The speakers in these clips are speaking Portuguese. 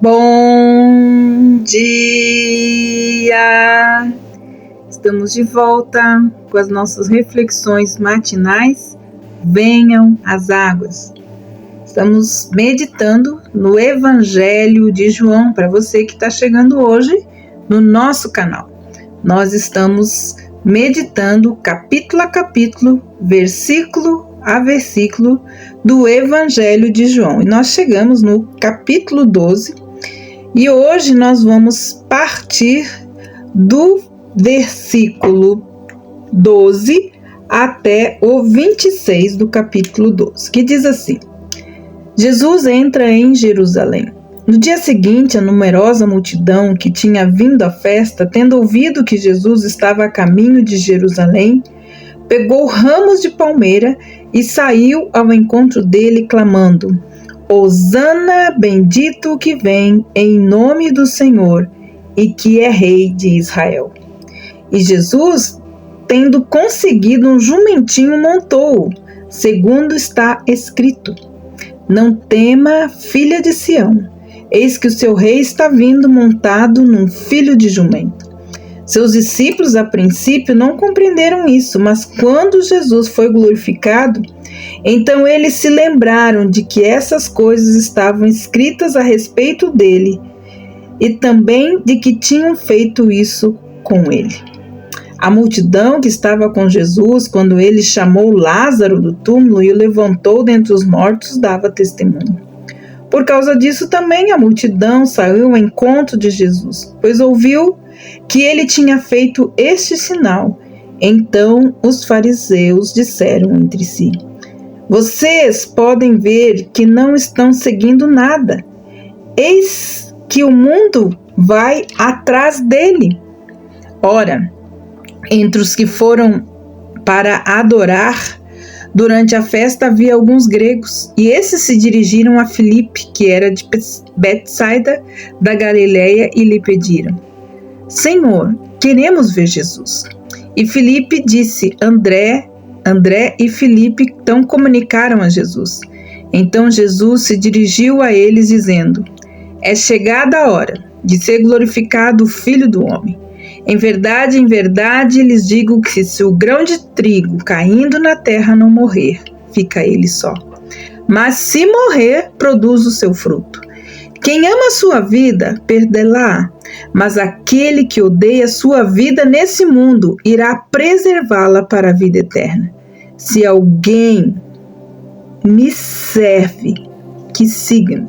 Bom dia! Estamos de volta com as nossas reflexões matinais. Venham as águas. Estamos meditando no Evangelho de João, para você que está chegando hoje no nosso canal. Nós estamos meditando capítulo a capítulo, versículo a versículo do Evangelho de João. E nós chegamos no capítulo 12 e hoje nós vamos partir do versículo 12 até o 26 do capítulo 12, que diz assim: Jesus entra em Jerusalém. No dia seguinte, a numerosa multidão que tinha vindo à festa, tendo ouvido que Jesus estava a caminho de Jerusalém, pegou ramos de palmeira e saiu ao encontro dele, clamando: Hosana, bendito o que vem em nome do Senhor e que é rei de Israel. E Jesus, tendo conseguido um jumentinho, montou-o, segundo está escrito: Não tema, filha de Sião, eis que o seu rei está vindo montado num filho de jumento. Seus discípulos, a princípio, não compreenderam isso, mas quando Jesus foi glorificado, então eles se lembraram de que essas coisas estavam escritas a respeito dele e também de que tinham feito isso com ele. A multidão que estava com Jesus, quando ele chamou Lázaro do túmulo e o levantou dentre os mortos, dava testemunho. Por causa disso também a multidão saiu ao encontro de Jesus, pois ouviu que ele tinha feito este sinal. Então os fariseus disseram entre si: Vocês podem ver que não estão seguindo nada. Eis que o mundo vai atrás dele. Ora, entre os que foram para adorar durante a festa havia alguns gregos, e esses se dirigiram a Filipe, que era de Betsaida da Galileia, e lhe pediram: Senhor, queremos ver Jesus. E Filipe disse: André e Filipe então comunicaram a Jesus. Então Jesus se dirigiu a eles dizendo: É chegada a hora de ser glorificado o Filho do Homem. Em verdade, lhes digo que se o grão de trigo caindo na terra não morrer, fica ele só. Mas se morrer, produz o seu fruto. Quem ama a sua vida, perdê-la, mas aquele que odeia a sua vida nesse mundo, irá preservá-la para a vida eterna. Se alguém me serve, que siga-me.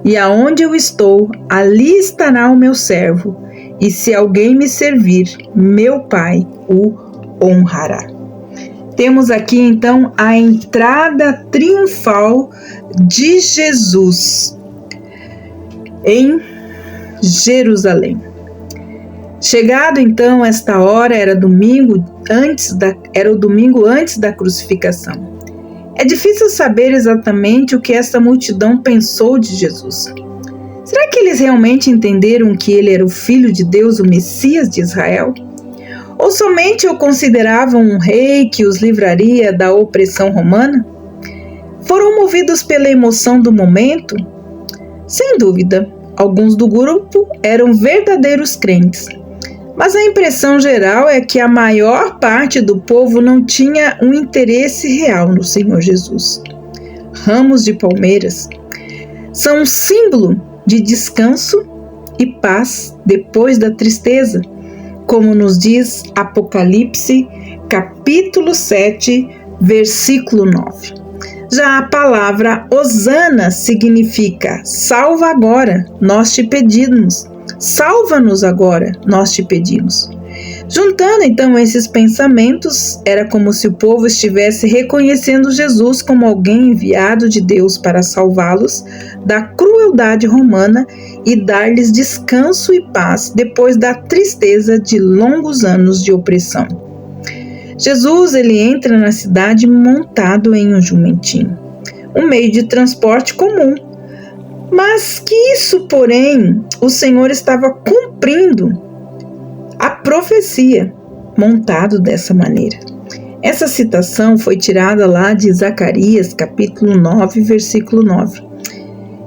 E aonde eu estou, ali estará o meu servo. E se alguém me servir, meu Pai o honrará. Temos aqui então a entrada triunfal de Jesus em Jerusalém. Chegado então esta hora, era o domingo antes da crucificação. É difícil saber exatamente o que essa multidão pensou de Jesus. Será que eles realmente entenderam que ele era o Filho de Deus, o Messias de Israel? Ou somente o consideravam um rei que os livraria da opressão romana? Foram movidos pela emoção do momento? Sem dúvida, alguns do grupo eram verdadeiros crentes, mas a impressão geral é que a maior parte do povo não tinha um interesse real no Senhor Jesus. Ramos de palmeiras são um símbolo de descanso e paz depois da tristeza, como nos diz Apocalipse, capítulo 7, versículo 9. Já a palavra Hosana significa: salva agora, nós te pedimos. Salva-nos agora, nós te pedimos. Juntando então esses pensamentos, era como se o povo estivesse reconhecendo Jesus como alguém enviado de Deus para salvá-los da crueldade romana e dar-lhes descanso e paz depois da tristeza de longos anos de opressão. Jesus, ele entra na cidade montado em um jumentinho, um meio de transporte comum. Mas que isso, porém, o Senhor estava cumprindo a profecia montado dessa maneira. Essa citação foi tirada lá de Zacarias, capítulo 9, versículo 9,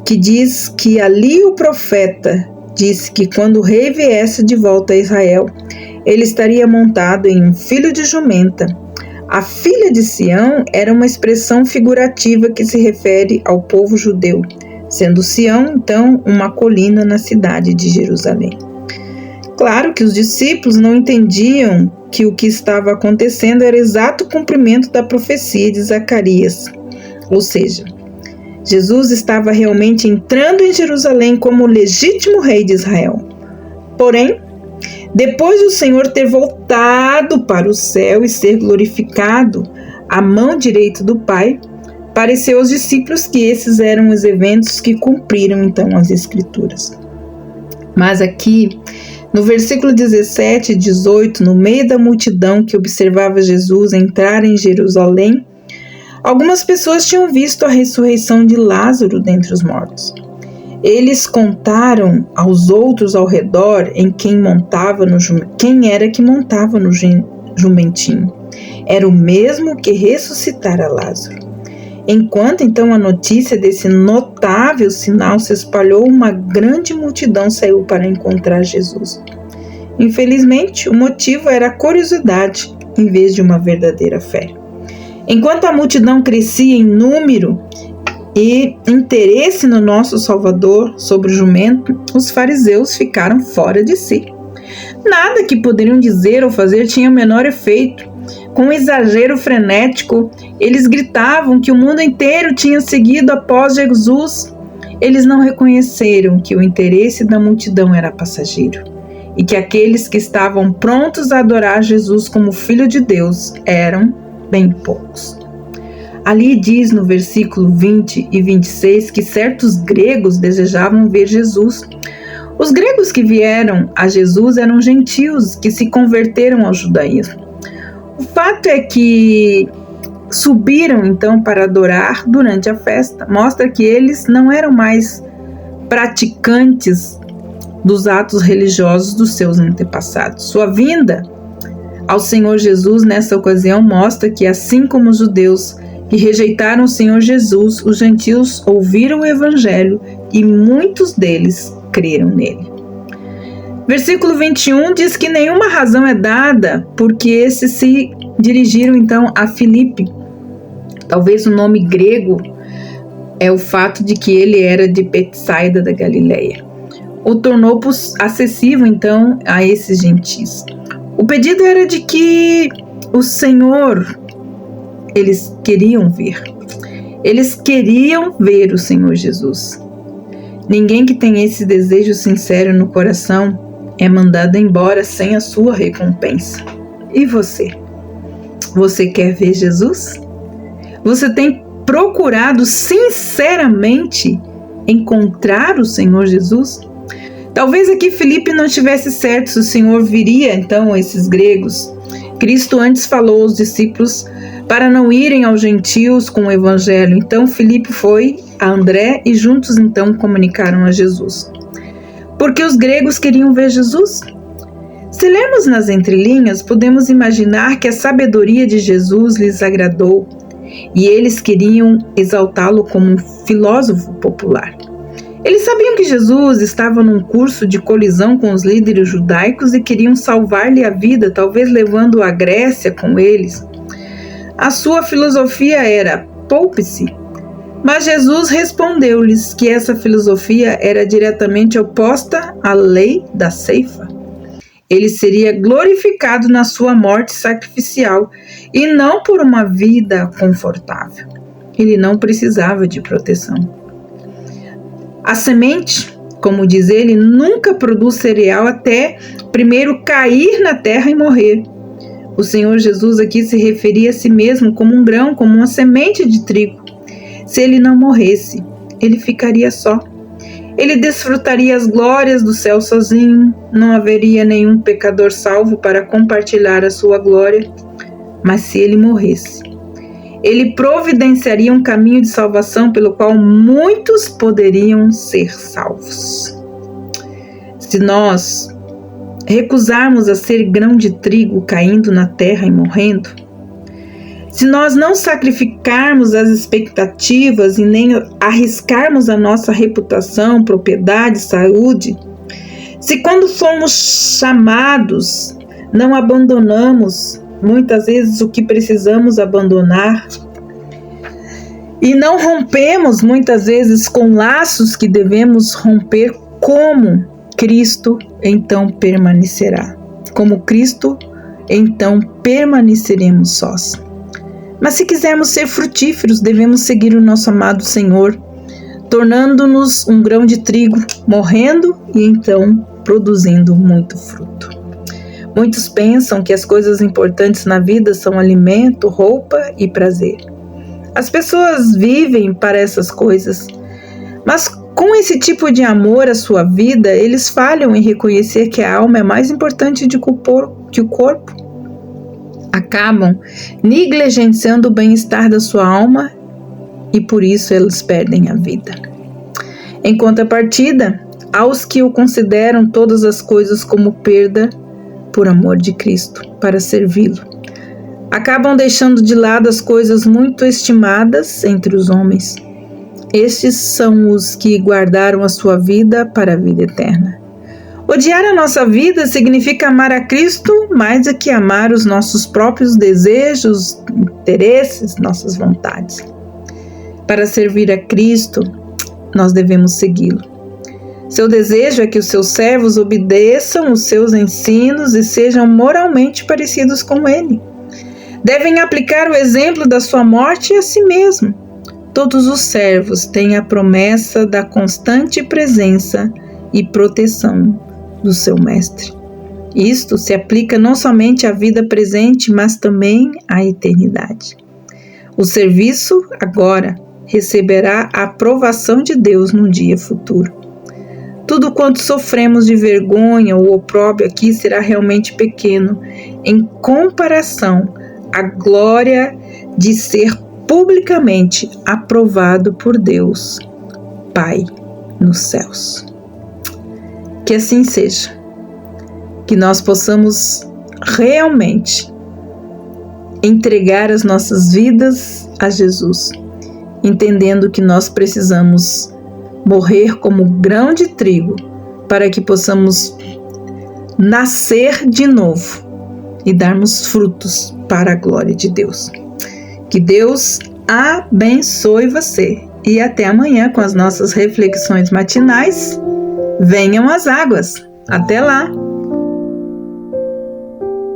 que diz que ali o profeta disse que quando o rei viesse de volta a Israel, ele estaria montado em um filho de jumenta. A filha de Sião era uma expressão figurativa que se refere ao povo judeu, sendo Sião, então, uma colina na cidade de Jerusalém. Claro que os discípulos não entendiam que o que estava acontecendo era exato cumprimento da profecia de Zacarias, ou seja, Jesus estava realmente entrando em Jerusalém como legítimo rei de Israel. Porém, depois do Senhor ter voltado para o céu e ser glorificado à mão direita do Pai, pareceu aos discípulos que esses eram os eventos que cumpriram então as Escrituras. Mas aqui, no versículo 17 e 18, no meio da multidão que observava Jesus entrar em Jerusalém, algumas pessoas tinham visto a ressurreição de Lázaro dentre os mortos. Eles contaram aos outros ao redor quem era que montava no jumentinho. Era o mesmo que ressuscitara Lázaro. Enquanto então a notícia desse notável sinal se espalhou, uma grande multidão saiu para encontrar Jesus. Infelizmente, o motivo era a curiosidade em vez de uma verdadeira fé. Enquanto a multidão crescia em número e interesse no nosso Salvador sobre o jumento, os fariseus ficaram fora de si. Nada que poderiam dizer ou fazer tinha o menor efeito. Com um exagero frenético, eles gritavam que o mundo inteiro tinha seguido após Jesus. Eles não reconheceram que o interesse da multidão era passageiro e que aqueles que estavam prontos a adorar Jesus como Filho de Deus eram bem poucos. Ali diz no versículo 20 e 26 que certos gregos desejavam ver Jesus. Os gregos que vieram a Jesus eram gentios que se converteram ao judaísmo. O fato é que subiram então para adorar durante a festa. Mostra que eles não eram mais praticantes dos atos religiosos dos seus antepassados. Sua vinda ao Senhor Jesus nessa ocasião mostra que, assim como os judeus que rejeitaram o Senhor Jesus, os gentios ouviram o Evangelho e muitos deles creram nele. Versículo 21 diz que nenhuma razão é dada porque esses se dirigiram então a Filipe. Talvez o nome grego é o fato de que ele era de Betsaida da Galileia. O tornou acessível então a esses gentios. O pedido era de que o Senhor, eles queriam ver. Eles queriam ver o Senhor Jesus. Ninguém que tem esse desejo sincero no coração é mandado embora sem a sua recompensa. E você? Você quer ver Jesus? Você tem procurado sinceramente encontrar o Senhor Jesus? Talvez aqui Filipe não estivesse certo se o Senhor viria então a esses gregos. Cristo antes falou aos discípulos para não irem aos gentios com o evangelho. Então Filipe foi a André e juntos então comunicaram a Jesus. Porque os gregos queriam ver Jesus? Se lermos nas entrelinhas, podemos imaginar que a sabedoria de Jesus lhes agradou e eles queriam exaltá-lo como um filósofo popular. Eles sabiam que Jesus estava num curso de colisão com os líderes judaicos e queriam salvar-lhe a vida, talvez levando-o à Grécia com eles. A sua filosofia era: poupe-se. Mas Jesus respondeu-lhes que essa filosofia era diretamente oposta à lei da ceifa. Ele seria glorificado na sua morte sacrificial e não por uma vida confortável. Ele não precisava de proteção. A semente, como diz ele, nunca produz cereal até primeiro cair na terra e morrer. O Senhor Jesus aqui se referia a si mesmo como um grão, como uma semente de trigo. Se ele não morresse, ele ficaria só. Ele desfrutaria as glórias do céu sozinho, não haveria nenhum pecador salvo para compartilhar a sua glória. Mas se ele morresse, ele providenciaria um caminho de salvação pelo qual muitos poderiam ser salvos. Se nós recusarmos a ser grão de trigo caindo na terra e morrendo, Se nós não sacrificarmos as expectativas e nem arriscarmos a nossa reputação, propriedade, saúde, se quando fomos chamados não abandonamos muitas vezes o que precisamos abandonar e não rompemos muitas vezes com laços que devemos romper, como Cristo então permanecerá. Como Cristo então permaneceremos sós. Mas se quisermos ser frutíferos, devemos seguir o nosso amado Senhor, tornando-nos um grão de trigo, morrendo e então produzindo muito fruto. Muitos pensam que as coisas importantes na vida são alimento, roupa e prazer. As pessoas vivem para essas coisas, mas com esse tipo de amor à sua vida, eles falham em reconhecer que a alma é mais importante que o corpo. Acabam negligenciando o bem-estar da sua alma e por isso eles perdem a vida. Em contrapartida, aos que o consideram todas as coisas como perda por amor de Cristo, para servi-lo, acabam deixando de lado as coisas muito estimadas entre os homens. Estes são os que guardaram a sua vida para a vida eterna. Odiar a nossa vida significa amar a Cristo mais do que amar os nossos próprios desejos, interesses, nossas vontades. Para servir a Cristo, nós devemos segui-lo. Seu desejo é que os seus servos obedeçam os seus ensinos e sejam moralmente parecidos com ele. Devem aplicar o exemplo da sua morte a si mesmo. Todos os servos têm a promessa da constante presença e proteção do seu mestre. Isto se aplica não somente à vida presente, mas também à eternidade. O serviço agora receberá a aprovação de Deus num dia futuro. Tudo quanto sofremos de vergonha ou opróbrio aqui será realmente pequeno em comparação à glória de ser publicamente aprovado por Deus, Pai, nos céus. Que assim seja, que nós possamos realmente entregar as nossas vidas a Jesus, entendendo que nós precisamos morrer como grão de trigo para que possamos nascer de novo e darmos frutos para a glória de Deus. Que Deus abençoe você e até amanhã com as nossas reflexões matinais. Venham as águas. Até lá!